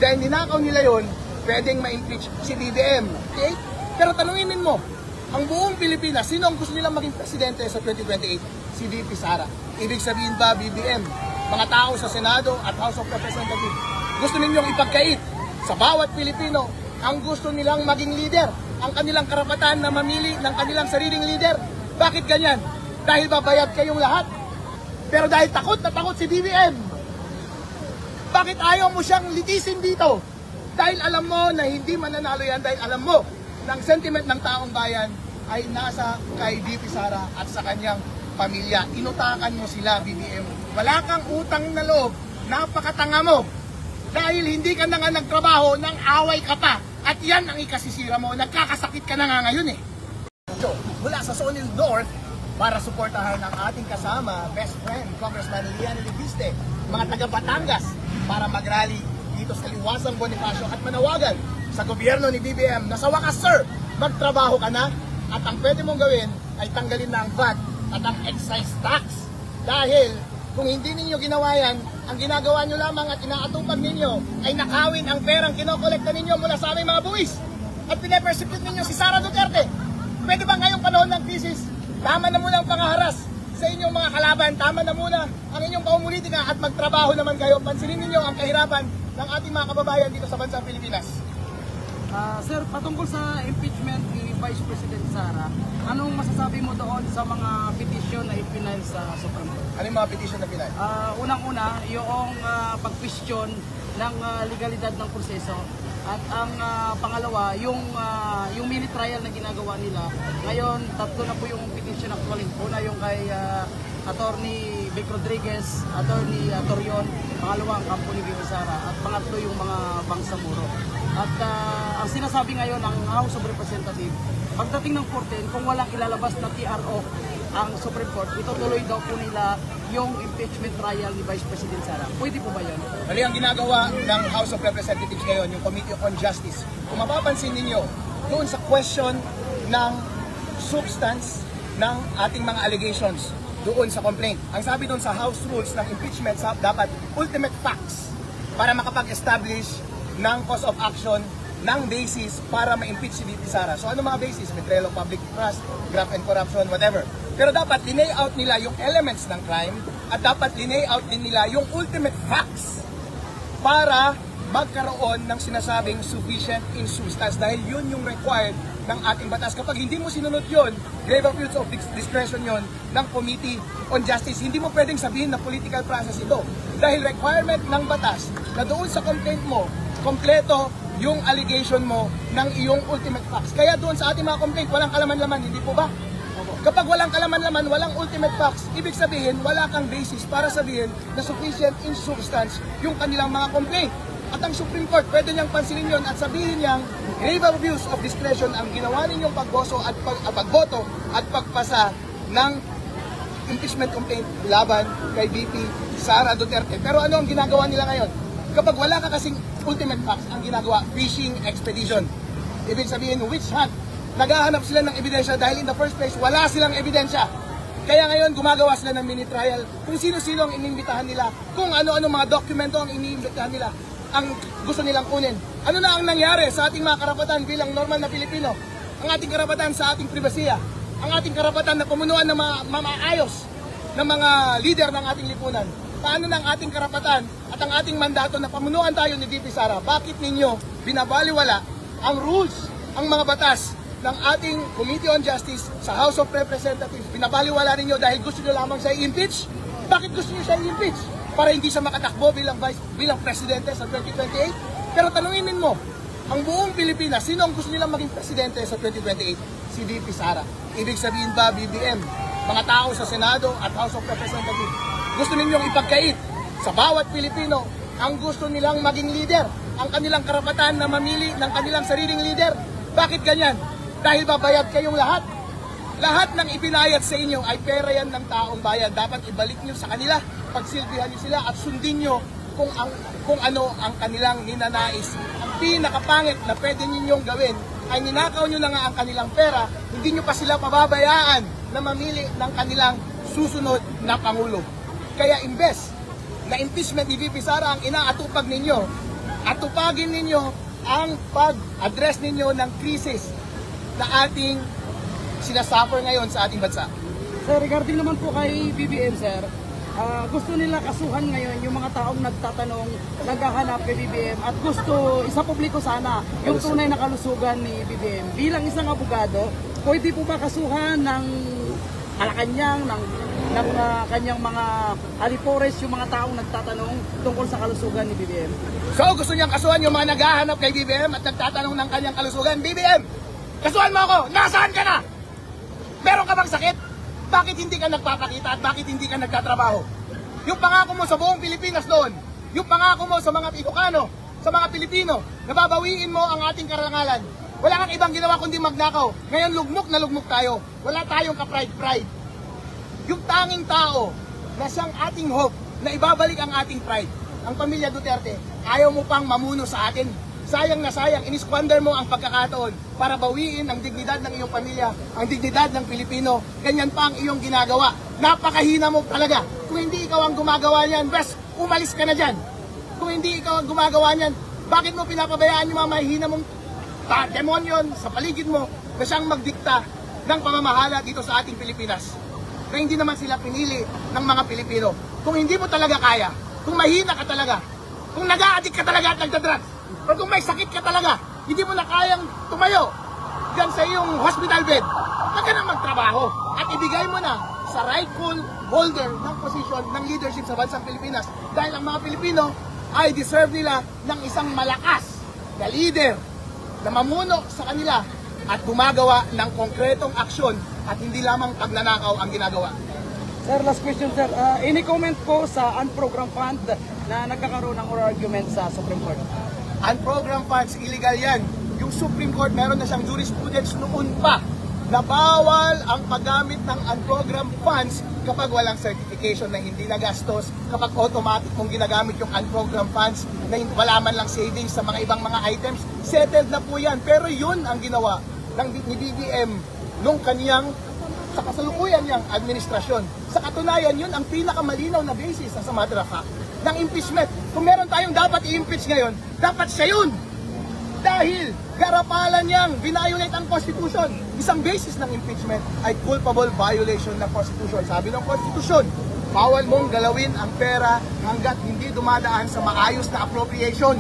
Dahil ninakaw nila yon, pwedeng ma-impeach si BBM. Okay? Pero tanungin mo, ang buong Pilipinas, sino ang gusto nilang maging presidente sa 2028? Si VP Sara. Ibig sabihin ba, BBM, mga tao sa Senado at House of Representatives, gusto ninyong ipagkait sa bawat Pilipino ang gusto nilang maging leader, ang kanilang karapatan na mamili ng kanilang sariling leader. Bakit ganyan? Dahil babayad kayong lahat. Pero dahil takot na takot si BBM, bakit ayaw mo siyang litisin dito? Dahil alam mo na hindi mananalo yan, dahil alam mo na ang sentiment ng taong bayan ay nasa kay VP Sara at sa kanyang pamilya. Inutakan mo sila, BBM. Wala kang utang na loob, napakatanga mo. Dahil hindi ka na nga nagtrabaho, nang away ka pa. At yan ang ikasisira mo, nagkakasakit ka na nga ngayon eh. So, mula sa Sonil North, para suportahan ang ating kasama, best friend, Congressman Liliana Libiste, mga taga Batangas, para mag-rally dito sa Liwasang Bonifacio at manawagan sa gobyerno ni BBM na sa wakas, sir, magtrabaho ka na at ang pwede mong gawin ay tanggalin na ang VAT at ang excise tax. Dahil kung hindi ninyo ginawa yan, ang ginagawa nyo lamang at inaatupag ninyo ay nakawin ang perang kinokolekta ninyo mula sa aming mga buwis at pinapersecute ninyo si Sara Duterte. Pwede ba ngayong panahon ng krisis, tama na muna ang pangaharas sa inyong mga kalaban, tama na muna ang inyong paumulitika at magtrabaho naman kayo. Pansinin ninyo ang kahirapan ng ating mga kababayan dito sa bansang Pilipinas. Sir, patungkol sa impeachment ni Vice President Sara, anong masasabi mo doon sa mga petisyon na ipinail sa Supreme Court? Ano yung mga petition na pinay? Unang-una, yung pag-question ng legalidad ng proseso. At ang pangalawa, yung mini trial na ginagawa nila. Ngayon, tatlo na po yung petition actually. Una yung kay Attorney Vic Rodriguez, Attorney Torion, pangalawa ang kampo ni VP Sara, at pangatlo yung mga Bangsamoro. At ang sinasabi ngayon ng House of Representatives, pagdating ng 14, kung walang ilalabas na TRO ang Supreme Court, itutuloy daw po nila yung impeachment trial ni Vice President Sara. Pwede po ba yun? Mali ang ginagawa ng House of Representatives ngayon, yung Committee on Justice. Kung mapapansin ninyo, doon sa question ng substance ng ating mga allegations, doon sa complaint. Ang sabi doon sa House rules ng impeachment, dapat ultimate facts para makapag-establish ng cause of action ng basis para ma-impeach si VP Sara. So ano mga basis? Betrayal of public trust, graft and corruption, whatever. Pero dapat linay out nila yung elements ng crime at dapat linay out din nila yung ultimate facts para magkaroon ng sinasabing sufficient in substance dahil yun yung required ng ating batas. Kapag hindi mo sinunod yun, grave abuse of discretion yun ng Committee on Justice. Hindi mo pwedeng sabihin na political process ito dahil requirement ng batas na doon sa complaint mo, kompleto yung allegation mo ng iyong ultimate facts. Kaya doon sa ating mga complaint, walang kalaman-laman, hindi po ba? Kapag walang kalaman-laman, walang ultimate facts, ibig sabihin, wala kang basis para sabihin na sufficient in substance yung kanilang mga complaint. At ang Supreme Court, pwede niyang pansinin yun at sabihin niyang grave abuse of discretion ang ginawa ninyong pagboto at pagpasa ng impeachment complaint laban kay VP Sara Duterte. Pero ano ang ginagawa nila ngayon? Kapag wala ka kasing ultimate facts, ang ginagawa, fishing expedition. Ibig sabihin, witch hunt. Naghahanap sila ng ebidensya dahil in the first place, wala silang ebidensya. Kaya ngayon, gumagawa sila ng mini trial kung sino-sino ang inimbitahan nila, kung ano-ano mga dokumento ang iniimbitahan nila, ang gusto nilang kunin. Ano na ang nangyari sa ating mga karapatan bilang normal na Pilipino? Ang ating karapatan sa ating pribasiya, ang ating karapatan na pamunuan ng mga maayos ng mga leader ng ating lipunan. Paano na ang ating karapatan at ang ating mandato na pamunuan tayo ni VP Sara? Bakit ninyo binabaliwala ang rules, ang mga batas ng ating Committee on Justice sa House of Representatives? Binabaliwala ninyo dahil gusto nyo lamang siya i-impeach? Bakit gusto nyo siya i-impeach? Para hindi siya makatakbo bilang presidente sa 2028? Pero tanungin mo, ang buong Pilipinas, sino ang gusto nilang maging presidente sa 2028? Si VP Sara. Ibig sabihin ba, BBM, mga tao sa Senado at House of Representatives, gusto ninyong ipagkait sa bawat Pilipino ang gusto nilang maging leader, ang kanilang karapatan na mamili ng kanilang sariling leader. Bakit ganyan? Dahil babayad kayong lahat. Lahat ng ipinayad sa inyo ay pera yan ng taong bayan. Dapat ibalik nyo sa kanila, pagsilbihan nyo sila at sundin nyo kung ano ang kanilang ninanais. Ang pinakapangit na pwede ninyong gawin ay ninakaw nyo na nga ang kanilang pera, hindi nyo pa sila pababayaan na mamili ng kanilang susunod na Pangulo. Kaya imbes na impeachment ni VP Sara ang inaatupag ninyo, at tupagin ninyo ang pag-address ninyo ng krisis na ating sinasuffer ngayon sa ating bansa. Sir, regarding naman po kay BBM, sir, gusto nila kasuhan ngayon yung mga taong nagtatanong, naghahanap kay BBM at gusto isa publiko sana yung tunay na kalusugan ni BBM. Bilang isang abogado, pwede po ba kasuhan ng Malacanang, ng kanyang mga alipores yung mga taong nagtatanong tungkol sa kalusugan ni BBM? So gusto niyang kasuhan yung mga naghahanap kay BBM at nagtatanong ng kanyang kalusugan. BBM, kasuhan mo ako! Nasaan ka na? Meron ka bang sakit? Bakit hindi ka nagpapakita at bakit hindi ka nagtatrabaho? Yung pangako mo sa buong Pilipinas doon, yung pangako mo sa mga Ilocano, sa mga Pilipino, nababawiin mo ang ating karangalan. Wala kang ibang ginawa kundi magnakaw. Ngayon lugmok na lugmok tayo. Wala tayong ka-pride-pride. Yung tanging tao na siyang ating hope na ibabalik ang ating pride, ang pamilya Duterte, ayaw mo pang mamuno sa atin. Sayang na sayang, inisquander mo ang pagkakataon para bawiin ang dignidad ng iyong pamilya, ang dignidad ng Pilipino. Ganyan pa ang iyong ginagawa. Napakahina mo talaga. Kung hindi ikaw ang gumagawa niyan, bes, umalis ka na dyan. Kung hindi ikaw ang gumagawa niyan, bakit mo pinapabayaan yung mga mahihina mong demonyon sa paligid mo na siyang magdikta ng pamamahala dito sa ating Pilipinas? Na hindi naman sila pinili ng mga Pilipino. Kung hindi mo talaga kaya, kung mahina ka talaga, kung nag-a-addict ka talaga at nagdadrugs, o kung may sakit ka talaga, hindi mo na kayang tumayo dyan sa iyong hospital bed, huwag ka na magtrabaho at ibigay mo na sa rightful holder ng posisyon ng leadership sa bansang Pilipinas. Dahil ang mga Pilipino ay deserve nila ng isang malakas na leader na mamuno sa kanila at gumagawa ng konkretong aksyon at hindi lamang pagnanakaw ang ginagawa. Sir, last question, sir. Any comment po sa unprogrammed fund na nagkakaroon ng oral argument sa Supreme Court? Unprogrammed funds, illegal yan. Yung Supreme Court, meron na siyang jurisprudence noon pa na bawal ang paggamit ng unprogrammed funds kapag walang certification na hindi nagastos, kapag automatic mong ginagamit yung unprogrammed funds na wala man lang savings sa mga ibang mga items, settled na po yan. Pero yun ang ginawa ni BBM nung kaniyang sa kasalukuyan niyang administrasyon. Sa katunayan, yun ang pinakamalinaw na basis sa matter of fact ng impeachment. Kung meron tayong dapat i-impeach ngayon, dapat siya yun. Dahil garapalan niyang violate ang Constitution. Isang basis ng impeachment ay culpable violation ng Constitution. Sabi ng Constitution, bawal mong galawin ang pera hanggat hindi dumadaan sa maayos na appropriation.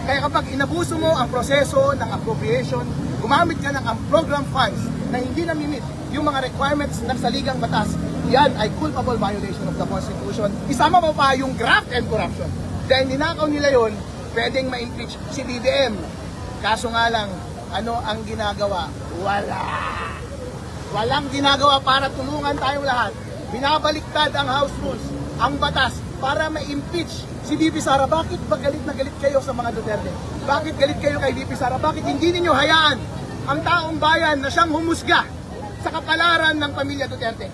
Kaya kapag inabuso mo ang proseso ng appropriation, gumamit ka ng unprogrammed funds na hindi namimit yung mga requirements ng saligang batas, yan ay culpable violation of the Constitution. Isama mo pa yung graft and corruption. Dahil ninakaw nila yon, pwedeng ma-impeach si BBM. Kaso nga lang, ano ang ginagawa? Wala. Walang ginagawa para tulungan tayong lahat. Binabaliktad ang House Rules, ang batas, para ma-impeach si VP Sara. Bakit ba galit na galit kayo sa mga Duterte? Bakit galit kayo kay VP Sara? Bakit hindi ninyo hayaan ang taong bayan na siyang humusga sa kapalaran ng pamilya Duterte?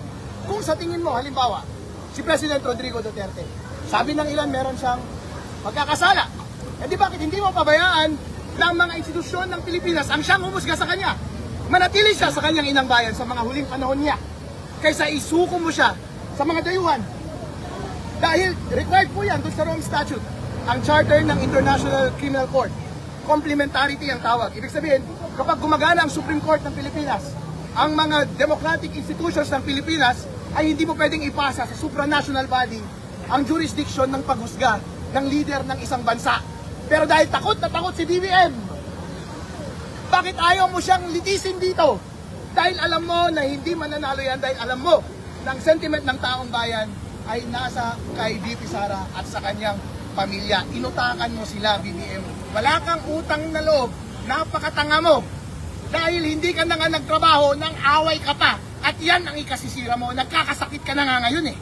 Kung sa tingin mo, halimbawa, si President Rodrigo Duterte, sabi ng ilan meron siyang pagkakasala. E di bakit hindi mo pabayaan ng mga institusyon ng Pilipinas ang siyang humusga sa kanya? Manatili siya sa kanyang inang bayan sa mga huling panahon niya kaysa isuko mo siya sa mga dayuhan. Dahil required po yan doon sa Rome Statute, ang charter ng International Criminal Court. Complementarity ang tawag. Ibig sabihin, kapag gumagana ang Supreme Court ng Pilipinas, ang mga democratic institutions ng Pilipinas ay hindi mo pwedeng ipasa sa supranational body ang jurisdiction ng paghusga ng leader ng isang bansa. Pero dahil takot na takot si BBM, bakit ayaw mo siyang litisin dito? Dahil alam mo na hindi mananalo yan, dahil alam mo na ang sentiment ng taong bayan ay nasa kay VP Sara at sa kanyang pamilya. Inutakan mo sila, BBM. Wala kang utang na loob. Napakatanga mo. Dahil hindi ka na nga nagtrabaho, nang away ka pa. At yan ang ikasisira mo. Nagkakasakit ka na nga ngayon eh.